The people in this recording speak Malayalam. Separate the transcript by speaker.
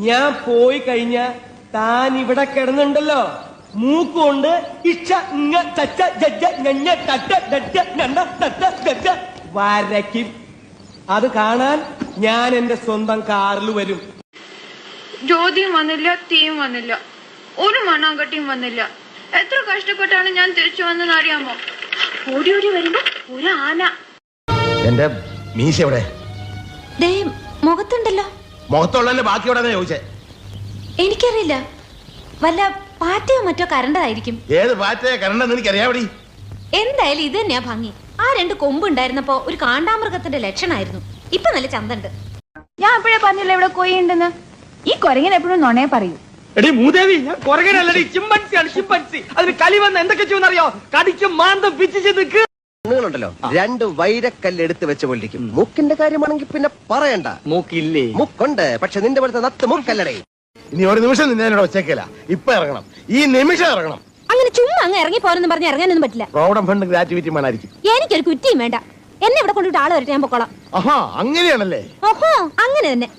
Speaker 1: ഞാൻ പോയി കഴിഞ്ഞ താൻ ഇവിടെ കിടന്നുണ്ടല്ലോ, മൂക്കുകൊണ്ട് ഇച്ച ഇങ്ങ ചച്ച ജജ്ജ ഞഞ്ഞ തട്ട ഡറ്റ ഞണ്ട തട്ട ഡറ്റ വരയ്ക്കും. അത് കാണാൻ ഞാൻ എന്റെ സ്വന്തം കാറിൽ വരും.
Speaker 2: ജ്യോതിയും വന്നില്ല, തീയും വന്നില്ല, ഒരു മണ്ണാങ്കട്ടിയും വന്നില്ല. എത്ര കഷ്ടപ്പെട്ടാണ് ഞാൻ തിരിച്ചു വന്നെന്ന് അറിയാമോ? ഓടി ഓടി വരുമ്പോ ഒരു ആന.
Speaker 3: എന്റെ മീശ എവിടെ?
Speaker 4: മുഖത്തുണ്ടല്ലോ.
Speaker 3: മുഖത്തുള്ള ബാക്കി എവിടെ ചോദിച്ചേ?
Speaker 4: എനിക്കറിയില്ല, വല്ല പാറ്റയോ മറ്റോ കരണ്ടതായിരിക്കും.
Speaker 3: ഏത് പാറ്റയെ കരണ്ടെന്ന് എനിക്കറിയാവടി.
Speaker 4: എന്തായാലും ഇത് തന്നെയാ ഭംഗി. ആ 2 കൊമ്പ് ഉണ്ടായിരുന്നപ്പോ ഒരു കാണ്ടാമൃഗത്തിന്റെ ലക്ഷണമായിരുന്നു. ഇപ്പൊ നല്ല ചന്തണ്ട്.
Speaker 2: ഞാൻ എപ്പോഴേ പറഞ്ഞില്ല ഇവിടെ കൊയ്യുണ്ടെന്ന്. ഈ കൊരങ്ങൻ എപ്പോഴും നുണയെ പറയൂ.
Speaker 1: എടി മൂദേവി, ഞാൻ കൊരങ്ങനല്ലടി, ചിമ്പൻസിയാണ് ചിമ്പൻസി. അതിന് കലി വന്ന് എന്തൊക്കെ ചെയ്യുമെന്നറിയോ? കടിക്കും മാന്തം പിച്ചിച്ച് നിൽക്ക്.
Speaker 5: ണ്ടല്ലോ 2 വൈരക്കല്ല് എടുത്ത് വെച്ച് പൊള്ളിക്കും. മൂക്കിന്റെ കാര്യമാണെങ്കിൽ പിന്നെ പറയണ്ട.
Speaker 1: മൂക്കില്ലേ?
Speaker 5: മൂക്കുണ്ട്, പക്ഷെ നിന്റെ പോലത്തെ നത്ത് മൂക്കല്ലടേ.
Speaker 3: ഇനി ഒരു നിമിഷം നിന്നോട് വെച്ചേക്കല. ഇപ്പൊ ഇറങ്ങണം, ഈ നിമിഷം ഇറങ്ങണം.
Speaker 4: അങ്ങനെ ചുമ്മാ അങ്ങ് ഇറങ്ങി പോരെന്ന് പറഞ്ഞ് ഇറങ്ങാനൊന്നും പറ്റില്ല.
Speaker 3: പ്രോവിഡന്റ് ഫണ്ട് ഗ്രാറ്റുവിറ്റി വേണമായിരിക്കും.
Speaker 4: എനിക്കൊരു കുറ്റിയും വേണ്ട. എന്നെ ഇവിടെ കൊണ്ടിട്ട് ആള് വരട്ടെ, ഞാൻ പൊക്കോളാം.
Speaker 3: ആഹാ, അങ്ങനെയാണല്ലേ?
Speaker 4: ഓഹോ, അങ്ങനെ തന്നെ.